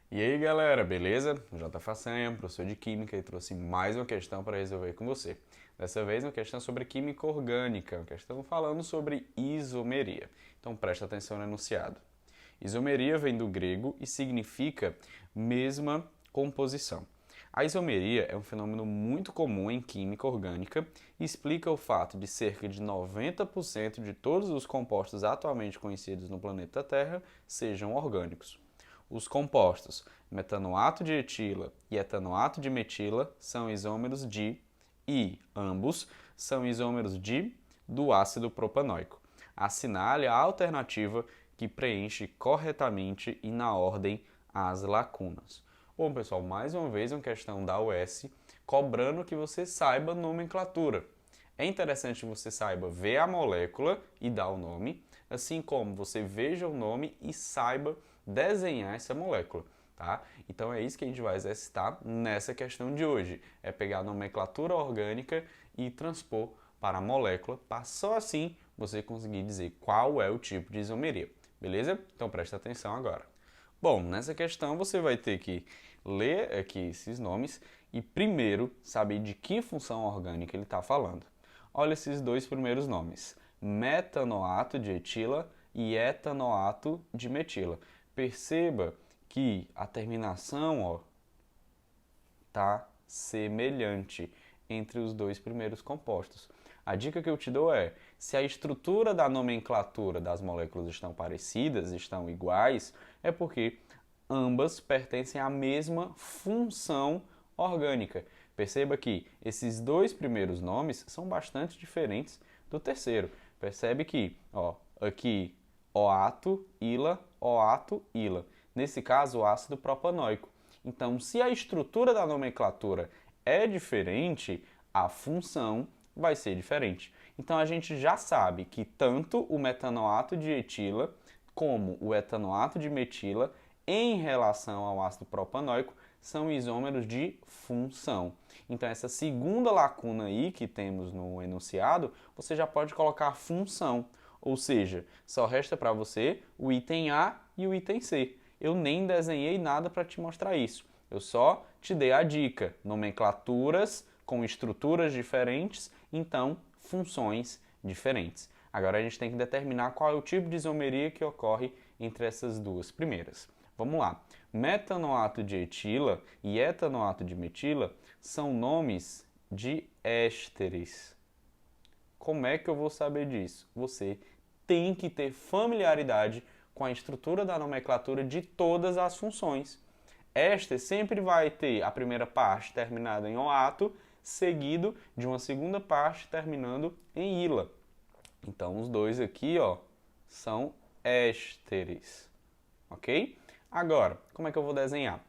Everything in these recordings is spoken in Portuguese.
E aí galera, beleza? J. Façanha, professor de Química, e trouxe mais uma questão para resolver com você. Dessa vez uma questão sobre química orgânica, uma questão falando sobre isomeria. Então presta atenção no enunciado. Isomeria vem do grego e significa mesma composição. A isomeria é um fenômeno muito comum em química orgânica e explica o fato de cerca de 90% de todos os compostos atualmente conhecidos no planeta Terra sejam orgânicos. Os compostos metanoato de etila e etanoato de metila são isômeros de e ambos são isômeros de do ácido propanóico. Assinale a alternativa que preenche corretamente e na ordem as lacunas. Bom, pessoal, mais uma vez uma questão da UES cobrando que você saiba nomenclatura. É interessante que você saiba ver a molécula e dar o nome, assim como você veja o nome e saiba desenhar essa molécula, tá? Então é isso que a gente vai exercitar nessa questão de hoje, é pegar a nomenclatura orgânica e transpor para a molécula, para só assim você conseguir dizer qual é o tipo de isomeria, beleza? Então presta atenção agora. Bom, nessa questão você vai ter que ler aqui esses nomes e primeiro saber de que função orgânica ele está falando. Olha esses dois primeiros nomes, metanoato de etila e etanoato de metila. Perceba que a terminação tá semelhante entre os dois primeiros compostos. A dica que eu te dou é, se a estrutura da nomenclatura das moléculas estão parecidas, estão iguais, é porque ambas pertencem à mesma função orgânica. Perceba que esses dois primeiros nomes são bastante diferentes do terceiro. Percebe que, aqui oato, ila. Nesse caso, o ácido propanóico. Então, se a estrutura da nomenclatura é diferente, a função vai ser diferente. Então, a gente já sabe que tanto o metanoato de etila como o etanoato de metila, em relação ao ácido propanóico, são isômeros de função. Então, essa segunda lacuna aí que temos no enunciado, você já pode colocar função. Ou seja, só resta para você o item A e o item C. Eu nem desenhei nada para te mostrar isso. Eu só te dei a dica. Nomenclaturas com estruturas diferentes, então funções diferentes. Agora a gente tem que determinar qual é o tipo de isomeria que ocorre entre essas duas primeiras. Vamos lá. Metanoato de etila e etanoato de metila são nomes de ésteres. Como é que eu vou saber disso? Você tem que ter familiaridade com a estrutura da nomenclatura de todas as funções. Éster sempre vai ter a primeira parte terminada em oato, seguido de uma segunda parte terminando em ila. Então, os dois aqui, são ésteres, ok? Agora, como é que eu vou desenhar?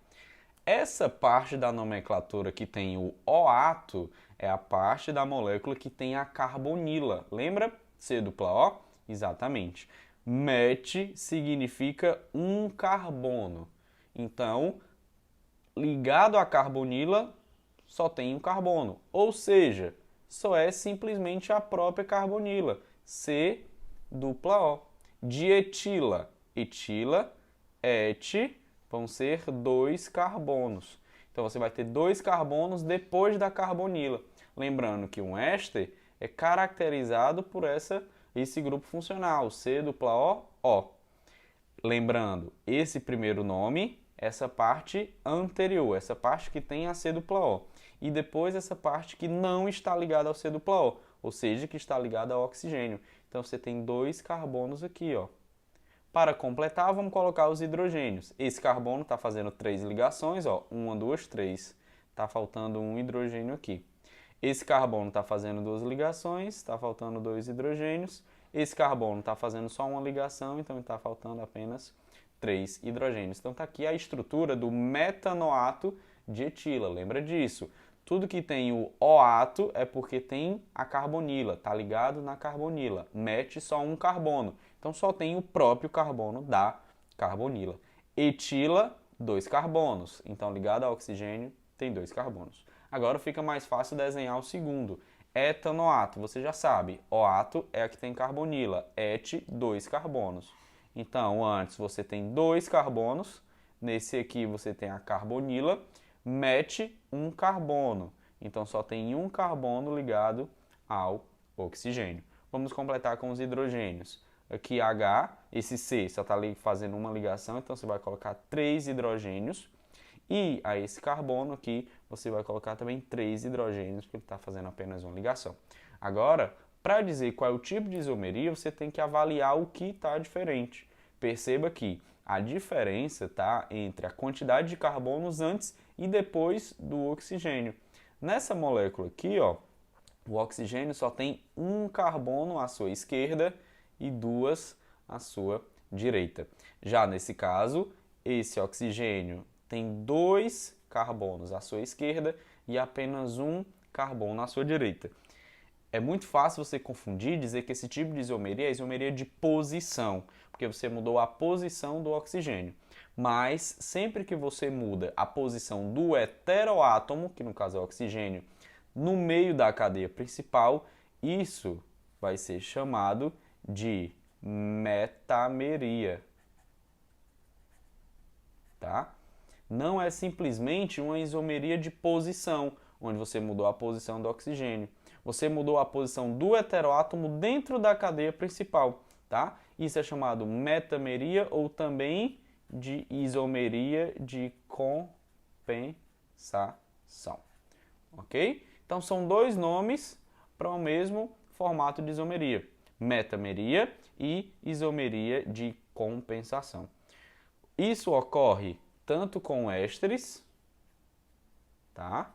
Essa parte da nomenclatura que tem o oato é a parte da molécula que tem a carbonila. Lembra? C dupla O? Exatamente. Met significa um carbono. Então, ligado à carbonila, só tem um carbono. Ou seja, só é simplesmente a própria carbonila. C dupla O. Dietila. Etila, et, vão ser dois carbonos. Então você vai ter dois carbonos depois da carbonila. Lembrando que um éster é caracterizado por esse grupo funcional, C dupla O, O. Lembrando, esse primeiro nome, essa parte anterior, essa parte que tem a C dupla O. E depois essa parte que não está ligada ao C dupla O, ou seja, que está ligada ao oxigênio. Então você tem dois carbonos aqui, Para completar, vamos colocar os hidrogênios. Esse carbono está fazendo 3 ligações, 1, 2, 3. Está faltando um hidrogênio aqui. Esse carbono está fazendo 2 ligações, está faltando 2 hidrogênios. Esse carbono está fazendo só uma ligação, então está faltando apenas 3 hidrogênios. Então está aqui a estrutura do metanoato de etila, lembra disso. Tudo que tem o oato é porque tem a carbonila, está ligado na carbonila. Met só um carbono, então só tem o próprio carbono da carbonila. Etila, 2 carbonos, então ligado ao oxigênio tem 2 carbonos. Agora fica mais fácil desenhar o segundo. Etanoato, você já sabe, oato é a que tem carbonila, et, 2 carbonos. Então antes você tem 2 carbonos, Nesse aqui você tem a carbonila, mete um carbono. Então só tem um carbono ligado ao oxigênio. Vamos completar com os hidrogênios. Aqui H, esse C só está ali fazendo uma ligação, então você vai colocar 3 hidrogênios. E a esse carbono aqui, você vai colocar também 3 hidrogênios, porque ele está fazendo apenas uma ligação. Agora, para dizer qual é o tipo de isomeria, você tem que avaliar o que está diferente. Perceba que a diferença está entre a quantidade de carbonos antes e depois do oxigênio. Nessa molécula aqui, ó, o oxigênio só tem um carbono à sua esquerda e 2 à sua direita. Já nesse caso, esse oxigênio tem 2 carbonos à sua esquerda e apenas um carbono à sua direita. É muito fácil você confundir e dizer que esse tipo de isomeria é isomeria de posição, porque você mudou a posição do oxigênio. Mas sempre que você muda a posição do heteroátomo, que no caso é o oxigênio, no meio da cadeia principal, isso vai ser chamado de metameria. Tá? Não é simplesmente uma isomeria de posição, onde você mudou a posição do oxigênio. Você mudou a posição do heteroátomo dentro da cadeia principal, tá? Isso é chamado metameria ou também de isomeria de compensação, ok? Então são dois nomes para o mesmo formato de isomeria: metameria e isomeria de compensação. Isso ocorre tanto com ésteres, tá?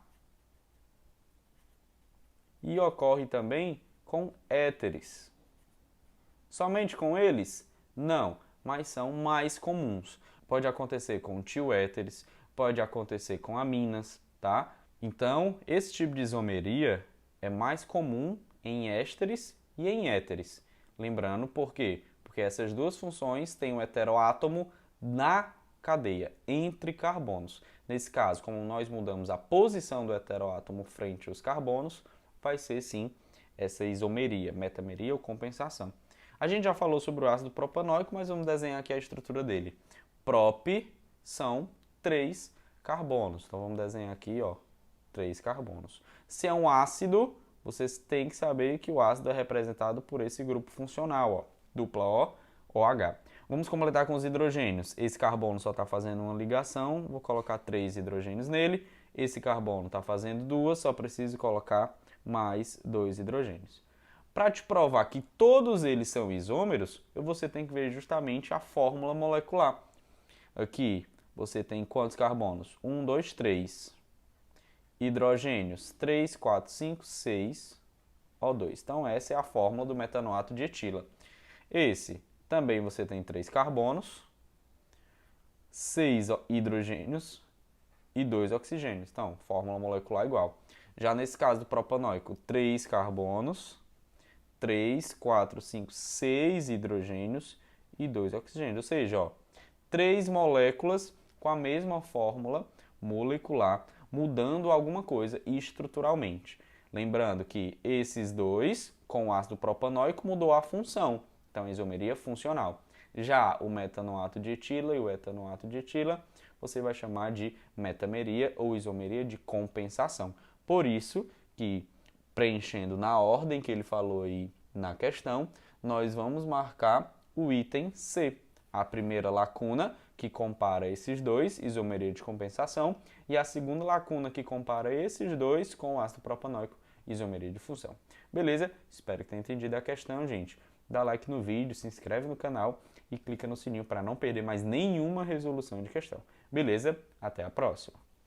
E ocorre também com éteres. Somente com eles? Não, mas são mais comuns. Pode acontecer com tioéteres, pode acontecer com aminas, tá? Então, esse tipo de isomeria é mais comum em ésteres e em éteres. Lembrando por quê? Porque essas duas funções têm um heteroátomo na cadeia, entre carbonos. Nesse caso, como nós mudamos a posição do heteroátomo frente aos carbonos, vai ser sim essa isomeria, metameria ou compensação. A gente já falou sobre o ácido propanóico, mas vamos desenhar aqui a estrutura dele. Prop são 3 carbonos. Então vamos desenhar aqui, ó, 3 carbonos. Se é um ácido, vocês têm que saber que o ácido é representado por esse grupo funcional, ó, dupla O, OH. Vamos completar com os hidrogênios. Esse carbono só está fazendo uma ligação, vou colocar 3 hidrogênios nele. Esse carbono está fazendo 2, só preciso colocar mais 2 hidrogênios. Para te provar que todos eles são isômeros, você tem que ver justamente a fórmula molecular. Aqui você tem quantos carbonos? 1, 2, 3. Hidrogênios, 3, 4, 5, 6, O2. Então essa é a fórmula do metanoato de etila. Esse também você tem 3 carbonos, 6 hidrogênios e 2 oxigênios. Então, fórmula molecular igual. Já nesse caso do propanóico, 3 carbonos, 3, 4, 5, 6 hidrogênios e 2 oxigênios. Ou seja, ó, 3 moléculas com a mesma fórmula molecular, mudando alguma coisa estruturalmente. Lembrando que esses dois, com o ácido propanóico, mudou a função. Então, isomeria funcional. Já o metanoato de etila e o etanoato de etila, você vai chamar de metameria ou isomeria de compensação. Por isso que, preenchendo na ordem que ele falou aí na questão, nós vamos marcar o item C, a primeira lacuna que compara esses dois, isomeria de compensação, e a segunda lacuna que compara esses dois com o ácido propanóico, isomeria de função. Beleza? Espero que tenha entendido a questão, gente. Dá like no vídeo, se inscreve no canal e clica no sininho para não perder mais nenhuma resolução de questão. Beleza? Até a próxima!